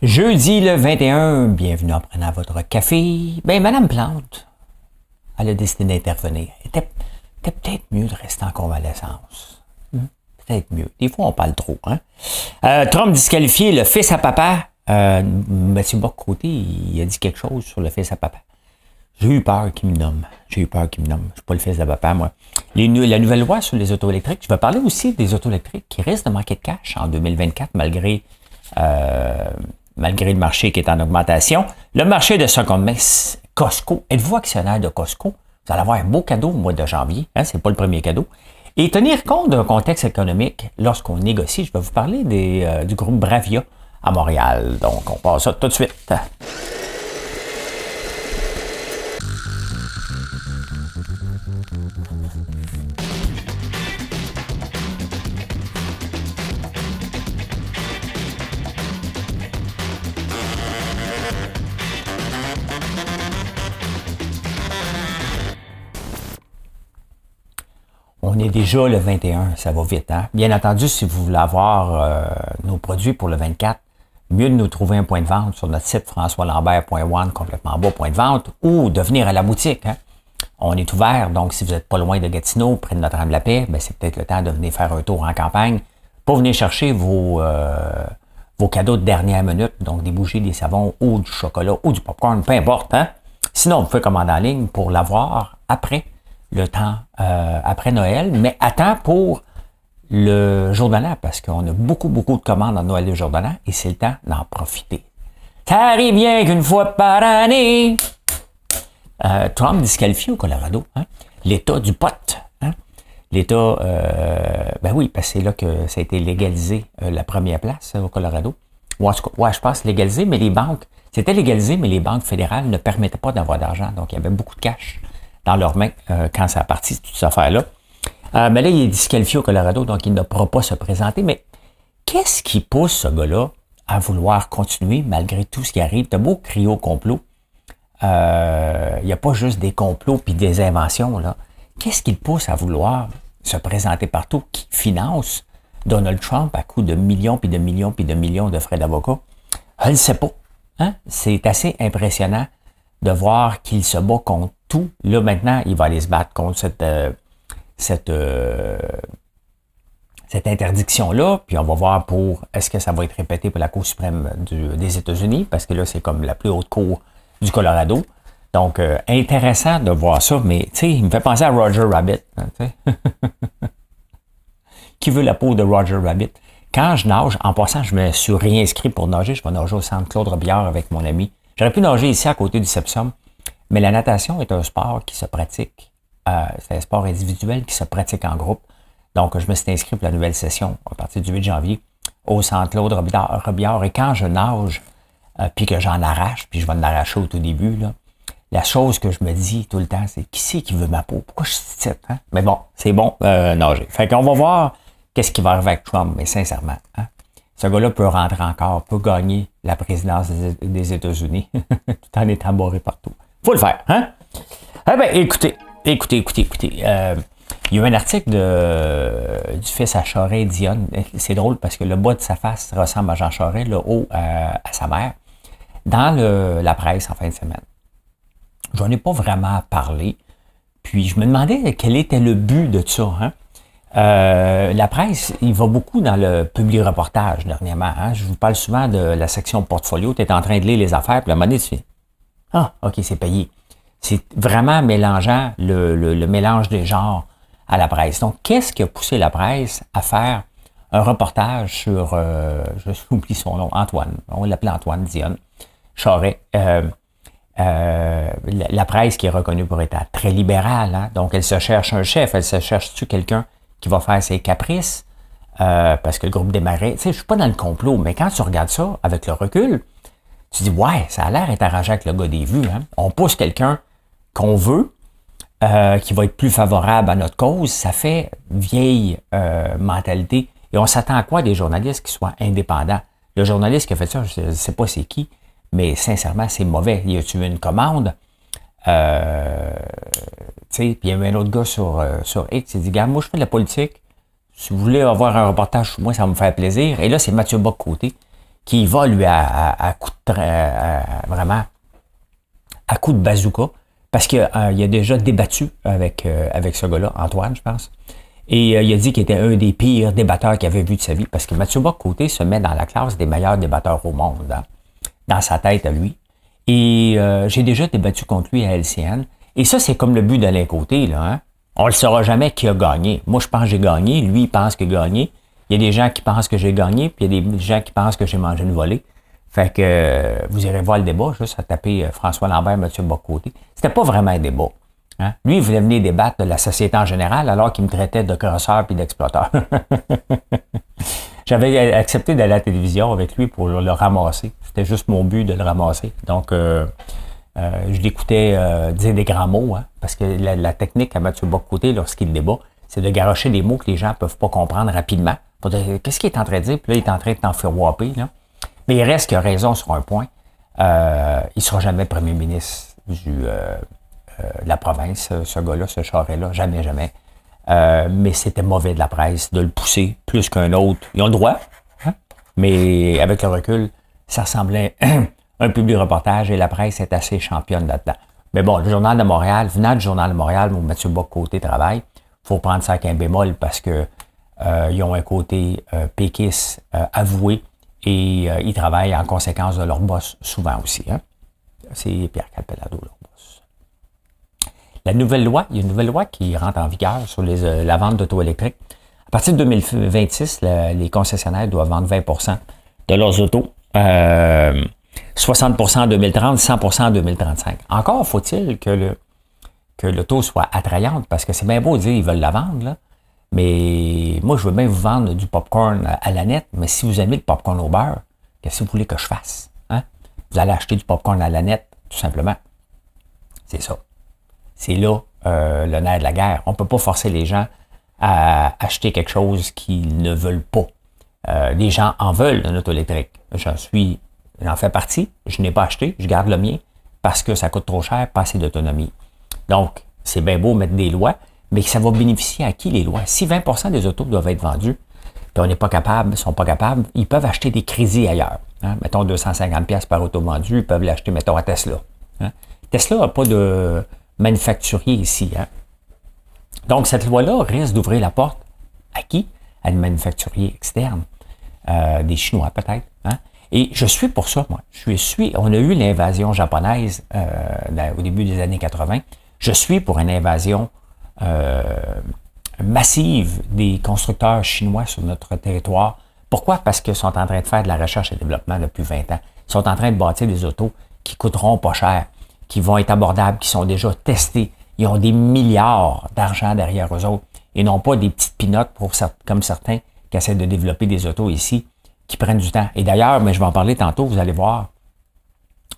Jeudi le 21, bienvenue en prenant votre café. Ben, Madame Plante, elle a décidé d'intervenir. C'était peut-être mieux de rester en convalescence. Peut-être mieux. Des fois, on parle trop. Hein? Trump disqualifié le fils à papa. Mathieu Bock-Côté, il a dit quelque chose sur le fils à papa. J'ai eu peur qu'il me nomme. Je ne suis pas le fils de papa, moi. La nouvelle loi sur les autos électriques. Je vais parler aussi des autos électriques qui risquent de manquer de cash en 2024 malgré le marché qui est en augmentation. Le marché de seconde main, Costco. Êtes-vous actionnaire de Costco? Vous allez avoir un beau cadeau au mois de janvier. Hein? Ce n'est pas le premier cadeau. Et tenir compte d'un contexte économique lorsqu'on négocie. Je vais vous parler du groupe Bravia à Montréal. Donc, on passe ça tout de suite. On est déjà le 21, ça va vite. Hein? Bien entendu, si vous voulez avoir nos produits pour le 24, mieux de nous trouver un point de vente sur notre site françoislambert.one, complètement bas, point de vente, ou de venir à la boutique. Hein? On est ouvert, donc si vous n'êtes pas loin de Gatineau, près de Notre-Dame-de-la-Paix, ben c'est peut-être le temps de venir faire un tour en campagne pour venir chercher vos cadeaux de dernière minute, donc des bougies, des savons, ou du chocolat, ou du popcorn, peu importe. Hein? Sinon, vous pouvez commander en ligne pour l'avoir après le temps après Noël, mais à temps pour le jour de l'an, parce qu'on a beaucoup de commandes en Noël et le jour de l'an, et c'est le temps d'en profiter. Ça arrive bien qu'une fois par année. Trump disqualifié au Colorado, hein? L'État du pot. Hein? L'État, ben oui, parce que c'est là que ça a été légalisé la première place au Colorado. Ouais, je pense légalisé, mais les banques, c'était légalisé, mais les banques fédérales ne permettaient pas d'avoir d'argent, donc il y avait beaucoup de cash dans leurs mains quand ça a parti toute cette affaire-là. Mais là, il est disqualifié au Colorado, donc il ne pourra pas se présenter. Mais qu'est-ce qui pousse ce gars-là à vouloir continuer malgré tout ce qui arrive? T'as beau crier au complot. Il n'y a pas juste des complots puis des inventions, là. Qu'est-ce qui le pousse à vouloir se présenter partout? Qui finance Donald Trump à coût de millions puis de millions puis de millions de frais d'avocat? Je ne sais pas. Hein? C'est assez impressionnant de voir qu'il se bat contre tout. Là, maintenant, il va aller se battre contre cette interdiction-là, puis on va voir est-ce que ça va être répété pour la Cour suprême des États-Unis, parce que là, c'est comme la plus haute cour du Colorado. Donc, intéressant de voir ça, mais tu sais, il me fait penser à Roger Rabbit. Hein, qui veut la peau de Roger Rabbit? Quand je nage, en passant, je me suis réinscrit pour nager. Je vais nager au centre Claude Robillard avec mon ami. J'aurais pu nager ici à côté du Sepsum, mais la natation est un sport qui se pratique. C'est un sport individuel qui se pratique en groupe. Donc, je me suis inscrit pour la nouvelle session à partir du 8 janvier au centre Claude Robillard. Et quand je nage, puis que j'en arrache, puis je vais en arracher au tout début, là, la chose que je me dis tout le temps, c'est qui c'est qui veut ma peau? Pourquoi je suis titre? Hein? Mais bon, c'est bon, nager. Fait qu'on va voir qu'est-ce qui va arriver avec Trump, mais sincèrement, hein? Ce gars-là peut rentrer encore, peut gagner la présidence des États-Unis tout en étant barré partout. Faut le faire, hein? Eh bien, écoutez. Il y a eu un article du fils à Charest, Dionne. C'est drôle parce que le bas de sa face ressemble à Jean Charest, le haut à sa mère, dans la presse en fin de semaine. J'en ai pas vraiment parlé. Puis je me demandais quel était le but de ça. Hein? La presse, il va beaucoup dans le public reportage dernièrement. Hein? Je vous parle souvent de la section portfolio. Tu es en train de lire les affaires, puis à un moment donné, tu fais « Ah, OK, c'est payé ». C'est vraiment mélangeant le mélange des genres à la presse. Donc, qu'est-ce qui a poussé la presse à faire un reportage sur, j'oublie son nom, Antoine, on l'appelait Antoine Dionne, Charest. La presse qui est reconnue pour être très libérale, hein? Donc elle se cherche un chef, elle se cherche-tu quelqu'un qui va faire ses caprices, parce que le groupe des Marais, tu sais, je suis pas dans le complot, mais quand tu regardes ça avec le recul, tu dis, ouais, ça a l'air d'être arrangé avec le gars des vues, hein? On pousse quelqu'un qu'on veut, qui va être plus favorable à notre cause, ça fait vieille mentalité. Et on s'attend à quoi des journalistes qui soient indépendants? Le journaliste qui a fait ça, je ne sais pas c'est qui, mais sincèrement, c'est mauvais. Il a-tu une commande? Tu sais, puis il y a eu un autre gars sur X, il dit, gars, moi je fais de la politique, si vous voulez avoir un reportage sur moi, ça va me faire plaisir. Et là, c'est Mathieu Bock-Côté qui va lui à coup de vraiment à coup de bazooka, parce qu'il a déjà débattu avec ce gars-là, Antoine, je pense. Et il a dit qu'il était un des pires débatteurs qu'il avait vu de sa vie, parce que Mathieu Bock-Côté se met dans la classe des meilleurs débatteurs au monde, hein, dans sa tête à lui. Et j'ai déjà débattu contre lui à LCN. Et ça, c'est comme le but d'Alain Côté, là. Hein? On ne le saura jamais qui a gagné. Moi, je pense que j'ai gagné. Lui, il pense qu'il a gagné. Il y a des gens qui pensent que j'ai gagné, puis il y a des gens qui pensent que j'ai mangé une volée. Fait que vous irez voir le débat, juste à taper François Lambert, Mathieu Bock-Côté. C'était pas vraiment un débat. Hein? Lui, il voulait venir débattre de la société en général, alors qu'il me traitait de crosseur puis d'exploiteur. J'avais accepté d'aller à la télévision avec lui pour le ramasser. C'était juste mon but de le ramasser. Donc, je l'écoutais dire des grands mots, hein, parce que la technique à Mathieu Bock-Côté, lorsqu'il débat, c'est de garocher des mots que les gens ne peuvent pas comprendre rapidement. Qu'est-ce qu'il est en train de dire? Puis là, il est en train de t'en faire whopper, là. Mais il reste qu'il a raison sur un point. Il ne sera jamais premier ministre de la province, ce gars-là, ce charret-là. Jamais, jamais. Mais c'était mauvais de la presse de le pousser plus qu'un autre. Ils ont le droit, hein? Mais avec le recul, ça ressemblait un public reportage et la presse est assez championne là-dedans. Mais bon, le Journal de Montréal, venant du Journal de Montréal où Mathieu Bock-Côté travaille, il faut prendre ça avec un bémol parce que ils ont un côté péquiste avoué et ils travaillent en conséquence de leur boss souvent aussi. Hein? C'est Pierre Calpelado, leur boss. La nouvelle loi, il y a une nouvelle loi qui rentre en vigueur sur la vente d'auto électriques. À partir de 2026, les concessionnaires doivent vendre 20% de leurs autos. 60% en 2030, 100% en 2035. Encore faut-il que l'auto soit attrayante, parce que c'est bien beau de dire qu'ils veulent la vendre, là. Mais moi, je veux bien vous vendre du popcorn à la nette, mais si vous aimez le popcorn au beurre, qu'est-ce que vous voulez que je fasse? Hein? Vous allez acheter du popcorn à la nette, tout simplement. C'est ça. C'est là le nerf de la guerre. On ne peut pas forcer les gens à acheter quelque chose qu'ils ne veulent pas. Les gens en veulent un auto électrique. J'en fais partie. Je n'ai pas acheté. Je garde le mien parce que ça coûte trop cher, pas assez d'autonomie. Donc, c'est bien beau mettre des lois, mais ça va bénéficier à qui les lois? Si 20% des autos doivent être vendus, puis on n'est pas capable, sont pas capables, ils peuvent acheter des crédits ailleurs. Hein? Mettons 250$ par auto vendu, ils peuvent l'acheter, mettons, à Tesla. Hein? Tesla n'a pas de manufacturier ici. Hein? Donc, cette loi-là risque d'ouvrir la porte à qui? À des manufacturiers externes. Des Chinois, peut-être. Hein? Et je suis pour ça, moi. On a eu l'invasion japonaise au début des années 80. Je suis pour une invasion massive des constructeurs chinois sur notre territoire. Pourquoi? Parce qu'ils sont en train de faire de la recherche et développement depuis 20 ans. Ils sont en train de bâtir des autos qui coûteront pas cher, qui vont être abordables, qui sont déjà testés. Ils ont des milliards d'argent derrière eux autres et non pas des petites pinottes comme certains qui essaient de développer des autos ici, qui prennent du temps. Et d'ailleurs, mais je vais en parler tantôt, vous allez voir,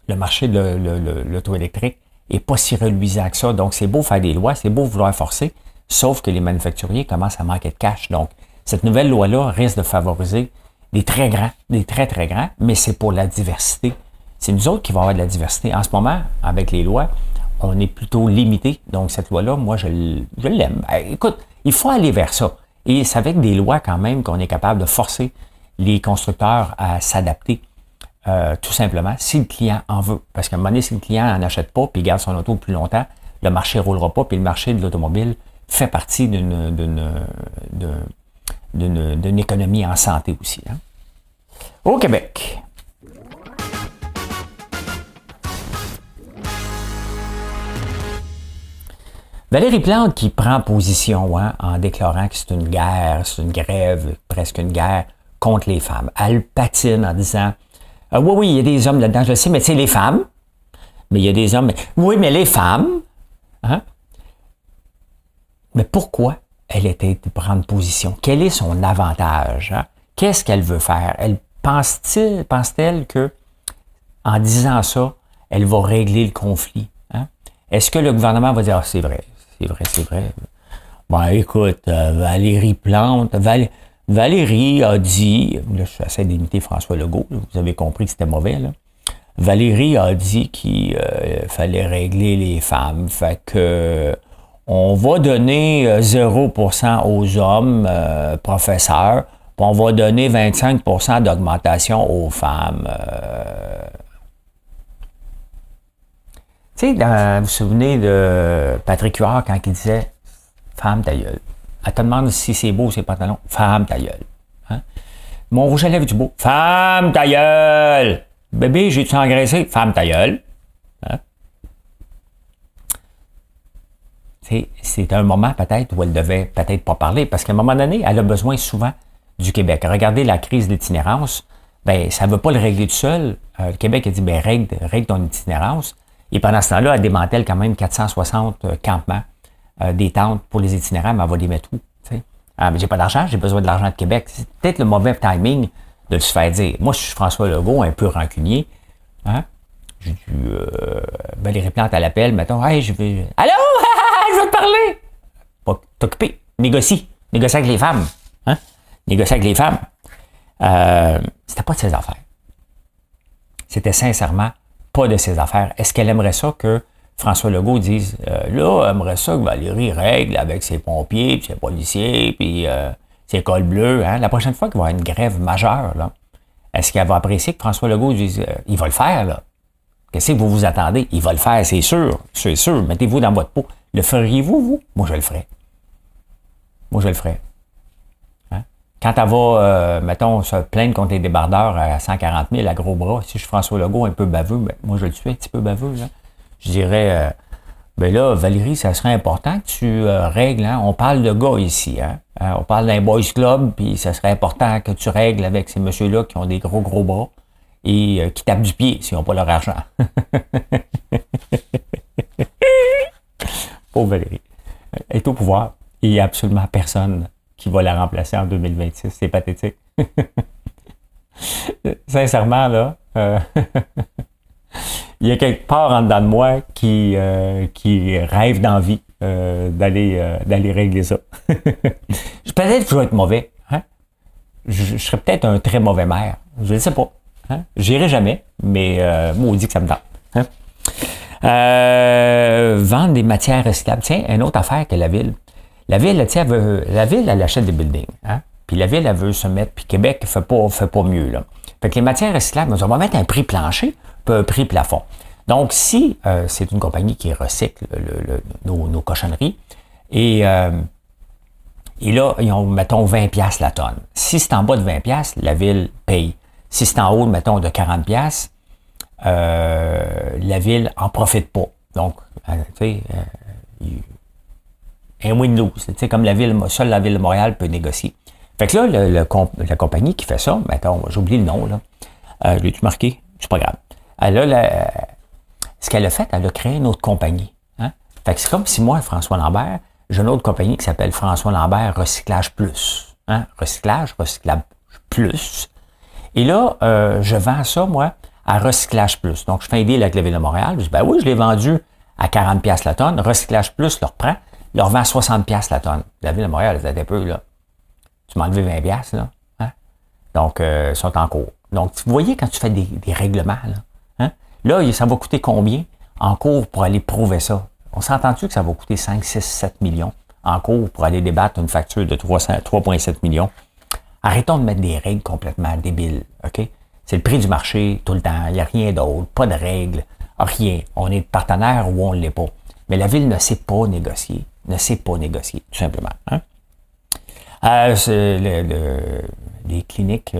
le marché de l'auto électrique n'est pas si reluisant que ça. Donc, c'est beau faire des lois, c'est beau vouloir forcer, sauf que les manufacturiers commencent à manquer de cash. Donc, cette nouvelle loi-là risque de favoriser des très grands, des très, très grands, mais c'est pour la diversité. C'est nous autres qui vont avoir de la diversité. En ce moment, avec les lois, on est plutôt limité. Donc, cette loi-là, moi, je l'aime. Écoute, il faut aller vers ça. Et c'est avec des lois quand même qu'on est capable de forcer les constructeurs à s'adapter. Tout simplement, si le client en veut. Parce qu'à un moment donné, si le client n'en achète pas puis garde son auto plus longtemps, le marché ne roulera pas, puis le marché de l'automobile fait partie d'une économie en santé aussi. Hein? Au Québec. Valérie Plante qui prend position en déclarant que c'est une guerre, c'est une grève, presque une guerre contre les femmes. Elle patine en disant oui, il y a des hommes là-dedans, je le sais, mais c'est les femmes. Mais il y a des hommes. Oui, mais les femmes. Hein? Mais pourquoi elle était de prendre position? Quel est son avantage? Hein? Qu'est-ce qu'elle veut faire? Elle pense-t-elle que en disant ça, elle va régler le conflit? Hein? Est-ce que le gouvernement va dire c'est vrai? Bon, écoute, Valérie Plante, Valérie a dit, là, j'essaie d'imiter François Legault, là, vous avez compris que c'était mauvais, là. Valérie a dit qu'il fallait régler les femmes, fait que on va donner 0% aux hommes professeurs, puis on va donner 25% d'augmentation aux femmes. Tu sais, vous vous souvenez de Patrick Huard quand il disait « Femme ta gueule ». Elle te demande si c'est beau ces pantalons. « Femme ta gueule hein? ». Mon rouge à lèvres du beau. « Femme ta gueule ». Bébé, j'ai-tu engraissé? « Femme ta gueule ». Hein? C'est un moment peut-être où elle devait peut-être pas parler, parce qu'à un moment donné, elle a besoin souvent du Québec. Regardez la crise de l'itinérance, ben ça ne veut pas le régler tout seul. Le Québec a dit, ben règle ton itinérance. Et pendant ce temps-là, elle démantèle quand même 460 campements, des tentes pour les itinérants, mais elle va les mettre où? Ah, mais j'ai pas d'argent, j'ai besoin de l'argent de Québec. C'est peut-être le mauvais timing de se faire dire. Moi, je suis François Legault, un peu rancunier. Hein? J'ai dû Valérie Plante à l'appel, mettons, hey, je vais. Allô? Je veux te parler! Pas t'occuper. Négocie. Négocie avec les femmes. Hein? Négocie avec les femmes. C'était pas de ses affaires. C'était sincèrement pas de ses affaires. Est-ce qu'elle aimerait ça que François Legault dise là, elle aimerait ça que Valérie règle avec ses pompiers, puis ses policiers, puis ses cols bleus. Hein? La prochaine fois qu'il va y avoir une grève majeure, là, est-ce qu'elle va apprécier que François Legault dise il va le faire, là? Qu'est-ce que vous vous attendez? Il va le faire, c'est sûr. C'est sûr. Mettez-vous dans votre peau. Le feriez-vous, vous? Moi, je le ferais. Moi, je le ferais. Hein? Quand elle va, mettons, se plaindre contre les débardeurs à 140 000 à gros bras, si je suis François Legault un peu baveux, ben, moi, je le suis un petit peu baveux, là. Je dirais, ben là, Valérie, ça serait important que tu règles, hein? On parle de gars ici, hein? On parle d'un boys club, puis ça serait important que tu règles avec ces messieurs-là qui ont des gros bras et qui tapent du pied s'ils n'ont pas leur argent. Pauvre Valérie. Elle est au pouvoir. Il n'y a absolument personne qui va la remplacer en 2026. C'est pathétique. Sincèrement, là, il y a quelque part en dedans de moi qui rêve d'envie d'aller régler ça. Peut-être que je vais être mauvais. Hein? Je serais peut-être un très mauvais maire. Je ne sais pas. Hein? J'irai jamais, mais maudit que ça me tente. Hein? Vendre des matières recyclables. Tiens, une autre affaire que la ville. La ville, tiens, elle achète des buildings. Hein? Puis la ville, elle veut se mettre, puis Québec fait pas mieux. Là. Fait que les matières recyclables, on va mettre un prix plancher, puis un prix plafond. Donc, si c'est une compagnie qui recycle nos cochonneries, et là, ils ont, mettons, 20$ la tonne. Si c'est en bas de 20$, la ville paye. Si c'est en haut, mettons, de 40$, la ville en profite pas. Donc, tu sais, un win-lose. Tu sais, comme seule la ville de Montréal peut négocier. Fait que là, la compagnie qui fait ça, mettons, j'ai oublié le nom, là. L'ai-tu marqué? C'est pas grave. Ce qu'elle a fait, elle a créé une autre compagnie. Hein? Fait que c'est comme si moi, François Lambert, j'ai une autre compagnie qui s'appelle François Lambert Recyclage Plus. Hein? Recyclage plus. Et là, je vends ça, moi, à Recyclage Plus. Donc, je fais un deal avec la Ville de Montréal. Je dis, ben oui, je l'ai vendu à 40$ la tonne. Recyclage Plus leur prend, leur vend 60$ la tonne. La Ville de Montréal, elle dit un peu, là. Tu m'as enlevé 20$, là. Hein? Donc, ils sont en cours. Donc, vous voyez, quand tu fais des règlements, là, hein? Là, ça va coûter combien en cours pour aller prouver ça? On s'entend-tu que ça va coûter 5, 6, 7 millions en cours pour aller débattre une facture de 3,7 millions? Arrêtons de mettre des règles complètement débiles, OK? C'est le prix du marché tout le temps. Il n'y a rien d'autre. Pas de règles. Rien. On est partenaire ou on ne l'est pas. Mais la Ville ne sait pas négocier. Ne sait pas négocier, tout simplement. Hein? Les cliniques,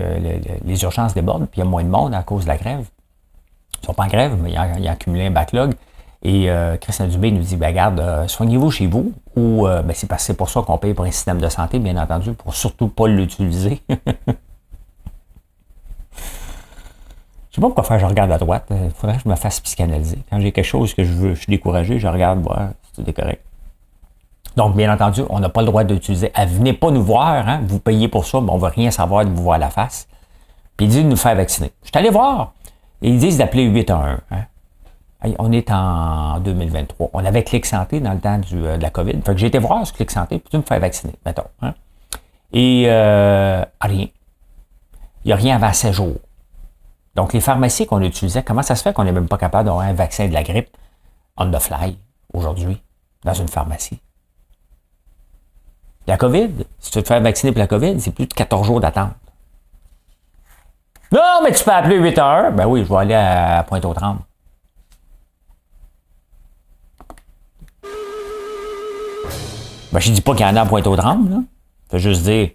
les urgences débordent, puis il y a moins de monde à cause de la grève. Ils ne sont pas en grève, mais ils ont accumulé un backlog. Et Christian Dubé nous dit, ben regarde, soignez-vous chez vous, ou c'est pour ça qu'on paye pour un système de santé, bien entendu, pour surtout pas l'utiliser. Je sais pas pourquoi faire, je regarde à droite. Il faudrait que je me fasse psychanalyser. Quand j'ai quelque chose que je veux, je suis découragé, je regarde voir si c'est correct. Donc, bien entendu, on n'a pas le droit d'utiliser. Venez pas nous voir, hein, vous payez pour ça, mais on ne veut rien savoir de vous voir la face. Puis ils disent de nous faire vacciner. Je suis allé voir. Et ils disent d'appeler 811. Hein. On est en 2023. On avait Clic Santé dans le temps de la COVID. Fait que j'ai été voir ce Clic Santé, puis tu me fais vacciner, mettons. Hein. Et rien. Il n'y a rien avant 7 jours. Donc, les pharmacies qu'on utilisait, comment ça se fait qu'on n'est même pas capable d'avoir un vaccin de la grippe on the fly, aujourd'hui, dans une pharmacie? La COVID, si tu veux te faire vacciner pour la COVID, c'est plus de 14 jours d'attente. Non, mais tu peux appeler 8 heures. Ben oui, je vais aller à Pointe-aux-Trembles. Ben, je ne dis pas qu'il y en a à Pointe-aux-Trembles, là. Je veux juste dire,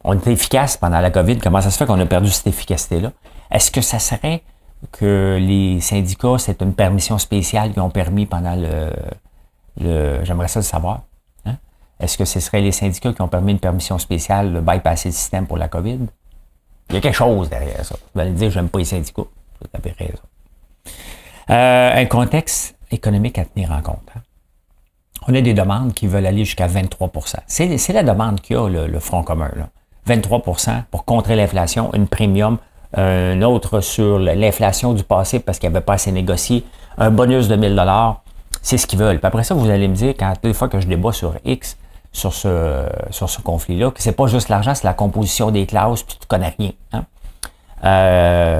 on était efficace pendant la COVID. Comment ça se fait qu'on a perdu cette efficacité-là? Est-ce que ça serait que les syndicats, c'est une permission spéciale qu'ils ont permis pendant j'aimerais ça le savoir. Hein? Est-ce que ce serait les syndicats qui ont permis une permission spéciale de bypasser le système pour la COVID? Il y a quelque chose derrière ça. Vous allez me dire, j'aime pas les syndicats. Vous avez raison. Un contexte économique à tenir en compte. Hein? On a des demandes qui veulent aller jusqu'à 23 %. C'est la demande qu'il y a, le Front commun. Là. 23 % pour contrer l'inflation, une premium, un autre sur l'inflation du passé parce qu'il n'y avait pas assez négocié, un bonus de 1 000 $. C'est ce qu'ils veulent. Puis après ça, vous allez me dire, quand des fois que je débat sur X, sur ce conflit-là, que c'est pas juste l'argent, c'est la composition des classes, puis tu connais rien. Hein?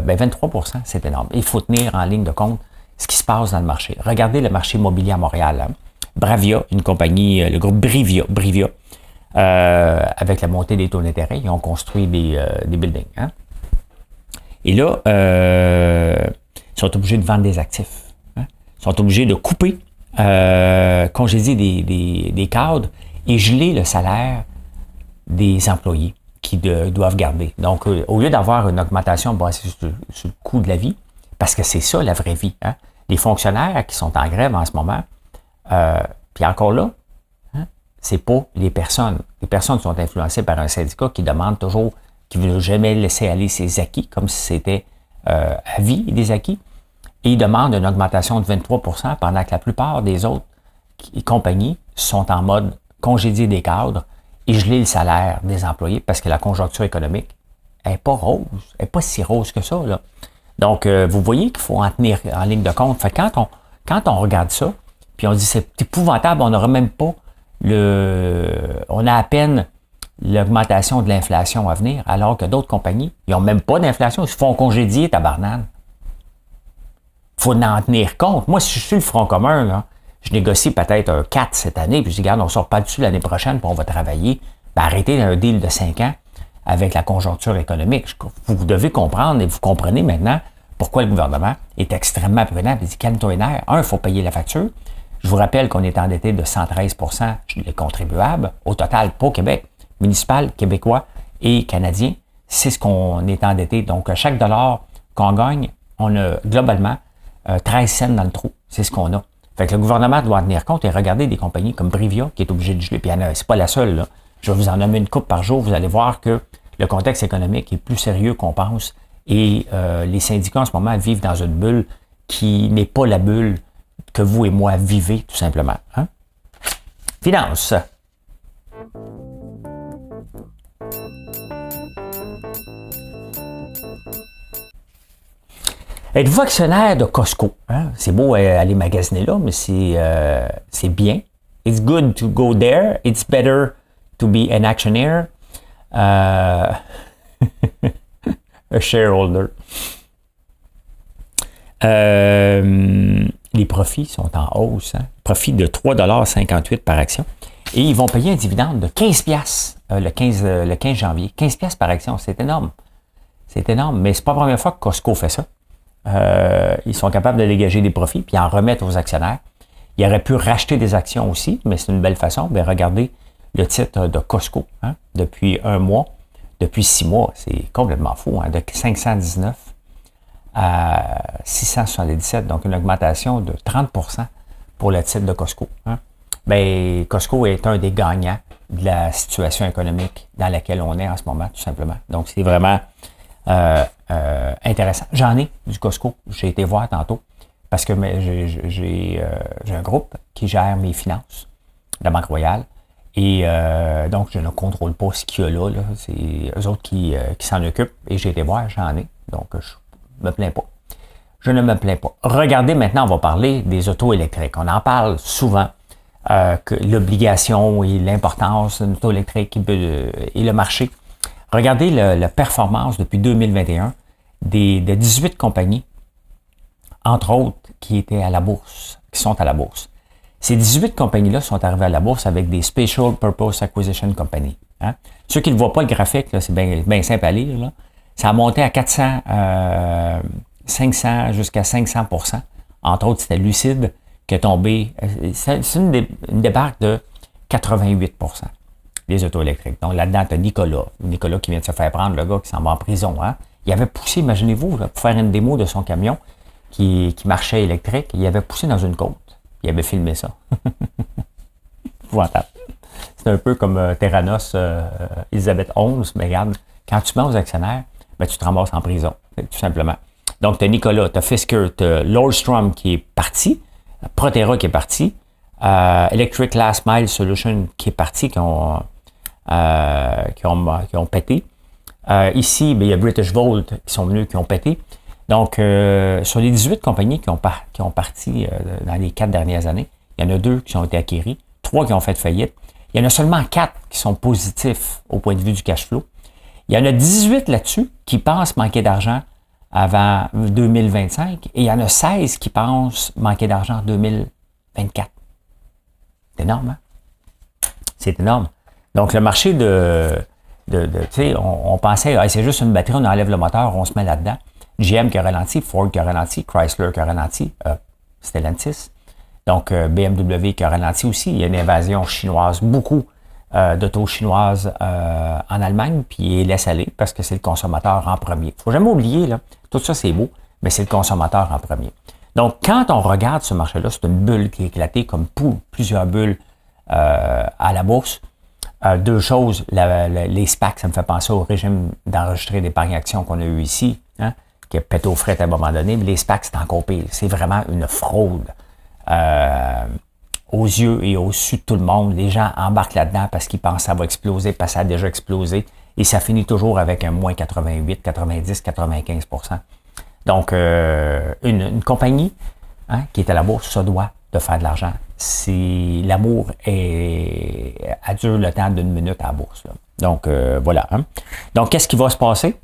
23 %, c'est énorme. Il faut tenir en ligne de compte ce qui se passe dans le marché. Regardez le marché immobilier à Montréal. Hein? Bravia, une compagnie, le groupe Brivia, avec la montée des taux d'intérêt, ils ont construit des buildings. Hein? Et là, ils sont obligés de vendre des actifs. Hein? Ils sont obligés de couper, congédier des cadres et geler le salaire des employés qui doivent garder. Donc, au lieu d'avoir une augmentation basée sur le coût de la vie, parce que c'est ça la vraie vie, hein? Les fonctionnaires qui sont en grève en ce moment, puis encore là, hein, c'est pas les personnes. Les personnes sont influencées par un syndicat qui demande toujours, qui ne veut jamais laisser aller ses acquis, comme si c'était à vie des acquis. Et ils demandent une augmentation de 23 % pendant que la plupart des autres compagnies sont en mode congédier des cadres et geler le salaire des employés parce que la conjoncture économique n'est pas rose, elle n'est pas si rose que ça. Là. Donc, vous voyez qu'il faut en tenir en ligne de compte. Fait que quand on regarde ça, puis on dit c'est épouvantable, on n'aura même pas on a à peine l'augmentation de l'inflation à venir, alors que d'autres compagnies, ils n'ont même pas d'inflation, ils se font congédier, tabarnane. Il faut en tenir compte. Moi, si je suis le Front commun, là, je négocie peut-être un 4 cette année, puis je dis, regarde, on ne sort pas dessus l'année prochaine, puis on va travailler. Ben, arrêtez un deal de 5 ans avec la conjoncture économique. Vous devez comprendre, et vous comprenez maintenant pourquoi le gouvernement est extrêmement prudent. Il dit, calme-toi les nerfs. Il faut payer la facture. Je vous rappelle qu'on est endetté de 113 % les contribuables, au total, pas au Québec, municipal, québécois et canadien. C'est ce qu'on est endetté. Donc, à chaque dollar qu'on gagne, on a globalement 13 cents dans le trou. C'est ce qu'on a. Fait que le gouvernement doit en tenir compte et regarder des compagnies comme Brivia qui est obligé de geler. Puis c'est pas la seule. Là. Je vais vous en nommer une coupe par jour. Vous allez voir que le contexte économique est plus sérieux qu'on pense. Et les syndicats en ce moment vivent dans une bulle qui n'est pas la bulle que vous et moi vivez, tout simplement. Hein? Finance. Êtes-vous actionnaire de Costco? Hein? C'est beau aller magasiner là, mais c'est bien. It's good to go there. It's better to be an actionnaire. A shareholder. Les profits sont en hausse. Hein? Profit de 3,58 $ par action. Et ils vont payer un dividende de 15$ le 15 janvier. 15$ par action, c'est énorme. C'est énorme, mais c'est pas la première fois que Costco fait ça. Ils sont capables de dégager des profits puis en remettre aux actionnaires. Ils auraient pu racheter des actions aussi, mais c'est une belle façon. Bien, regardez le titre de Costco hein, depuis 1 mois, depuis 6 mois. C'est complètement fou. Hein, de 519 à 677, donc une augmentation de 30 % pour le titre de Costco. Hein. Bien, Costco est un des gagnants de la situation économique dans laquelle on est en ce moment, tout simplement. Donc, c'est vraiment intéressant. J'en ai du Costco. J'ai été voir tantôt parce que j'ai un groupe qui gère mes finances, la Banque Royale. Et donc, je ne contrôle pas ce qu'il y a là. C'est eux autres qui s'en occupent. Et j'ai été voir, j'en ai. Donc, je me plains pas. Je ne me plains pas. Regardez, maintenant, on va parler des autos électriques. On en parle souvent, que l'obligation et l'importance d'une auto électrique et le marché. Regardez la performance depuis 2021 de 18 compagnies, entre autres, qui étaient à la bourse, qui sont à la bourse. Ces 18 compagnies-là sont arrivées à la bourse avec des Special Purpose Acquisition Company. Hein? Ceux qui ne voient pas le graphique, là, c'est bien simple à lire. Là. Ça a monté à 400, 500 jusqu'à 500%. Entre autres, c'était Lucide qui est tombé. C'est une débarque de 88%. Les autos électriques. Donc là-dedans, tu as Nicolas qui vient de se faire prendre, le gars qui s'en va en prison. Hein? Il avait poussé, imaginez-vous, là, pour faire une démo de son camion qui marchait électrique, il avait poussé dans une côte. Il avait filmé ça. Voilà. C'est un peu comme Theranos, Elisabeth Holmes, mais regarde, quand tu mets aux actionnaires, ben, tu te ramasses en prison, tout simplement. Donc, tu as Nicolas, tu as Fisker, tu as Lordstrom qui est parti, Proterra qui est parti, Electric Last Mile Solution qui est parti, qui ont pété. Ici, ben, il y a British Volt qui sont venus, qui ont pété. Donc, sur les 18 compagnies qui ont parti dans les 4 dernières années, il y en a 2 qui ont été acquéries, 3 qui ont fait faillite. Il y en a seulement 4 qui sont positifs au point de vue du cash flow. Il y en a 18 là-dessus qui pensent manquer d'argent avant 2025 et il y en a 16 qui pensent manquer d'argent en 2024. C'est énorme, hein? C'est énorme. Donc, le marché tu sais, on pensait, c'est juste une batterie, on enlève le moteur, on se met là-dedans. GM qui a ralenti, Ford qui a ralenti, Chrysler qui a ralenti, Stellantis. Donc, BMW qui a ralenti aussi. Il y a une invasion chinoise, beaucoup d'autos chinoises en Allemagne, puis ils laissent aller parce que c'est le consommateur en premier. Il ne faut jamais oublier, là, tout ça c'est beau, mais c'est le consommateur en premier. Donc, quand on regarde ce marché-là, c'est une bulle qui est éclatée comme plusieurs bulles à la bourse. 2 choses, les SPAC, ça me fait penser au régime d'enregistrer d'épargne action qu'on a eu ici, hein, qui a pété aux frettes à un moment donné, mais les SPAC, c'est encore pire. C'est vraiment une fraude aux yeux et au su de tout le monde. Les gens embarquent là-dedans parce qu'ils pensent que ça va exploser, parce que ça a déjà explosé, et ça finit toujours avec un moins 88, 90, 95%. Donc, une compagnie qui est à la bourse, ça doit de faire de l'argent. Si l'amour a dure le temps d'une minute à la bourse. Là. Donc, voilà. Hein. Donc, qu'est-ce qui va se passer?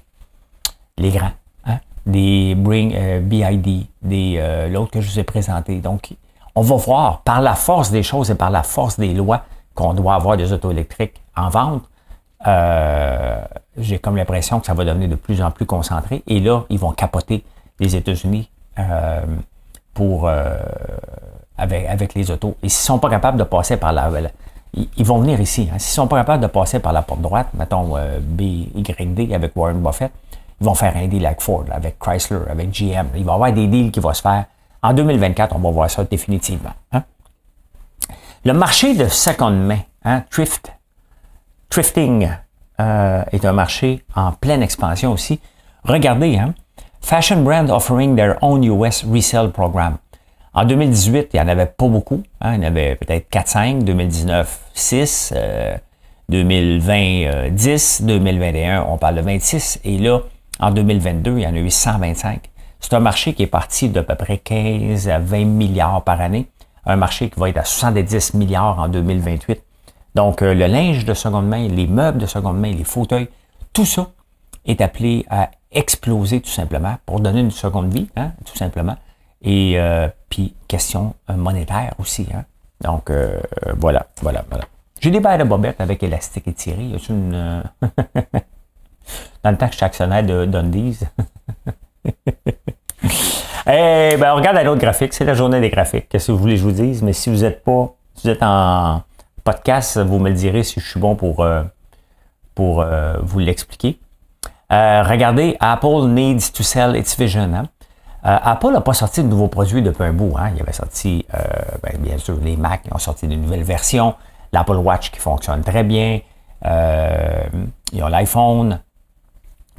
Les grands. Hein? Des BID, l'autre que je vous ai présenté. Donc, on va voir par la force des choses et par la force des lois qu'on doit avoir des autos électriques en vente. J'ai comme l'impression que ça va devenir de plus en plus concentré. Et là, ils vont capoter les États-Unis avec les autos. Et s'ils ne sont pas capables de passer par ils vont venir ici. Hein. S'ils ne sont pas capables de passer par la porte droite, mettons BYD avec Warren Buffett, ils vont faire un deal avec Ford, avec Chrysler, avec GM. Il va y avoir des deals qui vont se faire. En 2024, on va voir ça définitivement. Hein. Le marché de seconde main, hein, thrifting, est un marché en pleine expansion aussi. Regardez, hein, Fashion Brand offering their own US resale program. En 2018, il n'y en avait pas beaucoup. Hein, il y en avait peut-être 4-5, 2019, 6, 2020, 10, 2021, on parle de 26. Et là, en 2022, il y en a eu 125. C'est un marché qui est parti d'à peu près 15 à 20 milliards par année. Un marché qui va être à 70 milliards en 2028. Donc, le linge de seconde main, les meubles de seconde main, les fauteuils, tout ça est appelé à exploser tout simplement pour donner une seconde vie, hein, tout simplement. Et puis, question monétaire aussi. Hein. Donc, voilà. J'ai des bails de bobettes avec élastique étiré. Y a-t-il une... Dans le temps que je suis actionnaire de Dundee's. Eh ben, on regarde un autre graphique. C'est la journée des graphiques. Qu'est-ce que vous voulez que je vous dise? Mais si vous êtes en podcast, vous me le direz si je suis bon pour vous l'expliquer. Regardez, Apple needs to sell its vision. Hein? Apple n'a pas sorti de nouveaux produits depuis un bout. Hein? Il avait sorti, bien sûr, les Mac qui ont sorti de nouvelles versions, l'Apple Watch qui fonctionne très bien, ils ont l'iPhone,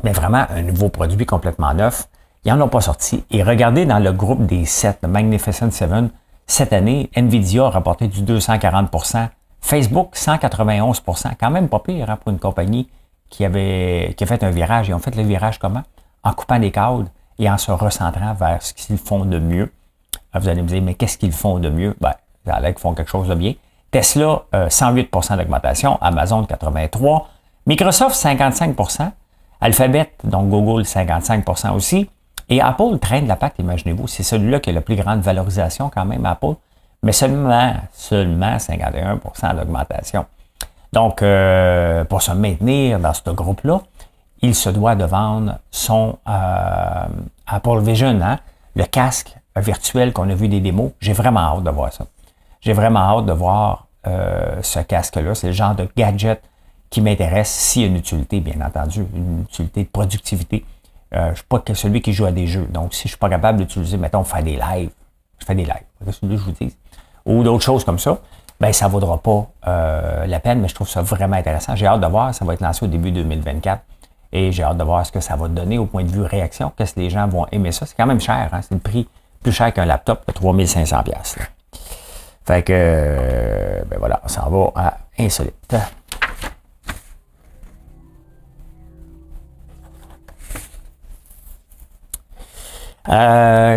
mais vraiment un nouveau produit complètement neuf. Ils n'en ont pas sorti. Et regardez dans le groupe des 7, le Magnificent Seven, cette année, Nvidia a rapporté du 240%, Facebook 191%, quand même pas pire hein, pour une compagnie qui a fait un virage. Ils ont fait le virage comment? En coupant des câbles et en se recentrant vers ce qu'ils font de mieux. Vous allez me dire, mais qu'est-ce qu'ils font de mieux? Ben, ça a l'air qu'ils font quelque chose de bien. Tesla, 108% d'augmentation. Amazon, 83%. Microsoft, 55%. Alphabet, donc Google, 55% aussi. Et Apple traîne la patte, imaginez-vous. C'est celui-là qui a la plus grande valorisation quand même, Apple. mais seulement 51% d'augmentation. Donc, pour se maintenir dans ce groupe-là, il se doit de vendre son Apple Vision, hein, le casque virtuel qu'on a vu des démos. J'ai vraiment hâte de voir ça. J'ai vraiment hâte de voir ce casque-là. C'est le genre de gadget qui m'intéresse s'il y a une utilité, bien entendu, une utilité de productivité. Je ne suis pas que celui qui joue à des jeux. Donc, si je ne suis pas capable d'utiliser, mettons, faire des lives, je fais des lives, c'est ce que je vous dis, ou d'autres choses comme ça, bien, ça ne vaudra pas la peine, mais je trouve ça vraiment intéressant. J'ai hâte de voir, ça va être lancé au début 2024, et j'ai hâte de voir ce que ça va donner au point de vue réaction, qu'est-ce que les gens vont aimer ça. C'est quand même cher, hein? C'est le prix plus cher qu'un laptop de 3500$. Là. Fait que, ben voilà, on s'en va à Insolite.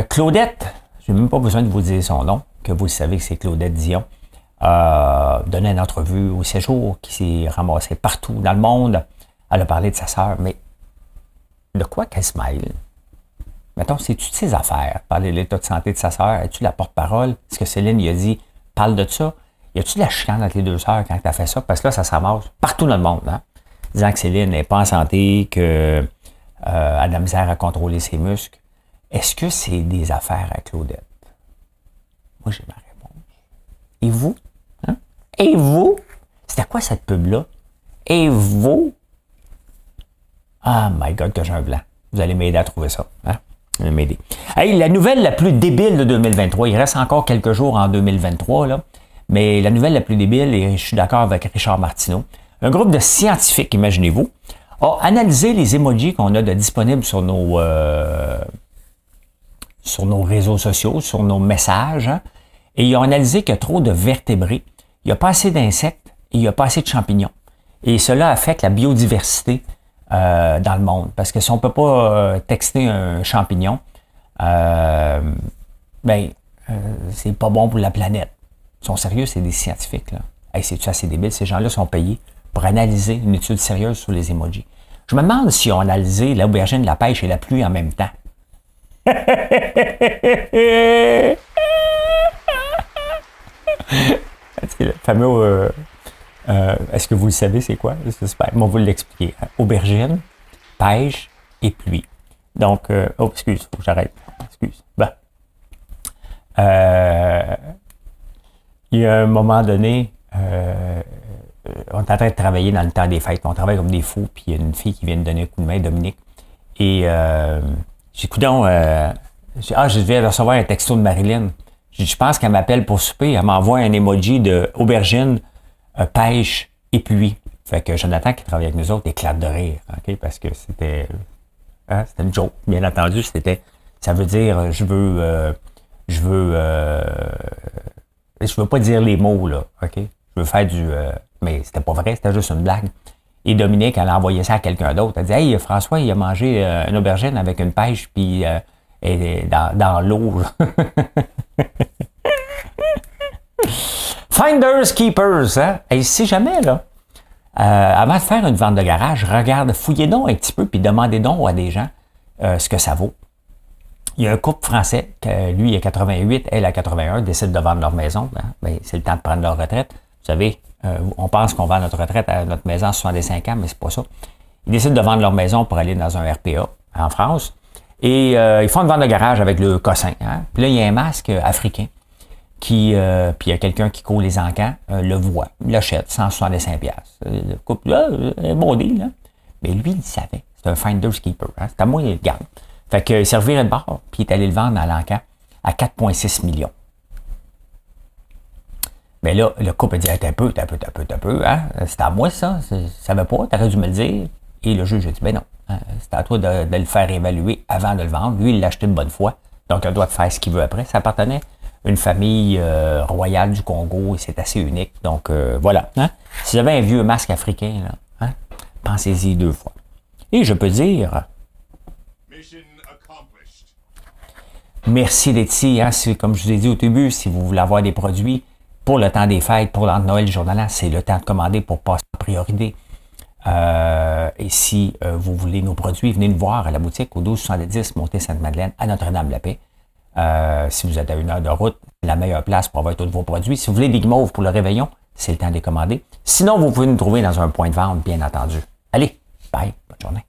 Claudette, je n'ai même pas besoin de vous dire son nom, que vous savez que c'est Claudette Dion, donnait une entrevue au séjour qui s'est ramassée partout dans le monde. Elle a parlé de sa sœur, mais de quoi qu'elle se mêle? Mettons, c'est-tu de ses affaires? Parler de l'état de santé de sa sœur? Es-tu la porte-parole? Est-ce que Céline lui a dit, parle de ça? Y a-tu de la chicane entre les deux sœurs quand tu as fait ça? Parce que là, ça se ramasse partout dans le monde, hein? Disant que Céline n'est pas en santé, qu'elle a de la misère à contrôler ses muscles. Est-ce que c'est des affaires à Claudette? Moi, j'ai ma réponse. Et vous? Hein? Et vous? C'était quoi cette pub-là? Et vous? Ah, my God, que j'ai un blanc. Vous allez m'aider à trouver ça. Hein? Vous allez m'aider. Hey, la nouvelle la plus débile de 2023, il reste encore quelques jours en 2023, là, mais la nouvelle la plus débile, et je suis d'accord avec Richard Martineau, un groupe de scientifiques, imaginez-vous, a analysé les emojis qu'on a de disponibles sur nos réseaux sociaux, sur nos messages, hein, et ils ont analysé qu'il y a trop de vertébrés, il n'y a pas assez d'insectes et il n'y a pas assez de champignons. Et cela affecte la biodiversité dans le monde. Parce que si on ne peut pas texter un champignon, c'est pas bon pour la planète. Ils sont sérieux, c'est des scientifiques, là. Hey, c'est-tu assez débile? Ces gens-là sont payés pour analyser une étude sérieuse sur les emojis. Je me demande si on a analysé l'aubergine, la pêche et la pluie en même temps. C'est le fameux est-ce que vous le savez c'est quoi? J'espère. Moi, vous l'expliquer. Aubergine, pêche et pluie. Donc, excuse, faut que j'arrête. Excuse. Bon. Il y a un moment donné, on est en train de travailler dans le temps des fêtes. On travaille comme des fous, puis il y a une fille qui vient de donner un coup de main, Dominique. Et j'ai dit, je viens recevoir un texto de Marilyn. Je pense qu'elle m'appelle pour souper. Elle m'envoie un emoji de aubergine, pêche et pluie. Fait que Jonathan, qui travaille avec nous autres, éclate de rire. Okay? Parce que c'était une joke. Bien entendu, ça veut dire, je veux pas dire les mots, là. OK? Je veux faire mais c'était pas vrai, c'était juste une blague. Et Dominique, elle a envoyé ça à quelqu'un d'autre. Elle dit, hey, François, il a mangé une aubergine avec une pêche, puis dans l'eau. Finders Keepers, hein? Et si jamais, là, avant de faire une vente de garage, fouillez donc un petit peu, puis demandez donc à des gens ce que ça vaut. Il y a un couple français, lui, il a 88, elle a 81, décide de vendre leur maison. Hein? Ben, c'est le temps de prendre leur retraite. Vous savez, on pense qu'on vend notre retraite à notre maison à 65 ans, mais c'est pas ça. Ils décident de vendre leur maison pour aller dans un RPA en France. Et ils font une vente de garage avec le cossin. Hein? Puis là, il y a un masque africain puis il y a quelqu'un qui court les encans, le voit, l'achète, 165$. Le couple, un bon deal, hein? Mais lui, il savait. C'est un Finders Keeper. Hein? C'est à moi, il le garde. Fait qu'il s'est reviré de bord, puis il est allé le vendre à l'encan à 4,6 millions. Mais là, le couple a dit, t'as un peu, hein? C'est à moi, ça. Ça va pas, t'aurais dû me le dire. Et le juge a dit, ben non, hein? C'est à toi de le faire évaluer avant de le vendre. Lui, il l'a acheté de bonne foi. Donc, il a le droit de faire ce qu'il veut après. Ça appartenait à une famille royale du Congo et c'est assez unique. Donc, voilà. Hein? Si vous avez un vieux masque africain, là, hein? Pensez-y 2 fois. Et je peux dire... Merci d'être ici. Hein? Comme je vous ai dit au début, si vous voulez avoir des produits pour le temps des fêtes, pour le Noël, jour de l'an, c'est le temps de commander pour passer en priorité. Et si vous voulez nos produits, venez nous voir à la boutique au 1270 Montée Sainte-Madeleine à Notre-Dame-la-Paix. Si vous êtes à 1 heure de route, c'est la meilleure place pour avoir tous vos produits. Si vous voulez des guimauves pour le réveillon, c'est le temps de les commander. Sinon, vous pouvez nous trouver dans un point de vente, bien entendu. Allez, bye, bonne journée.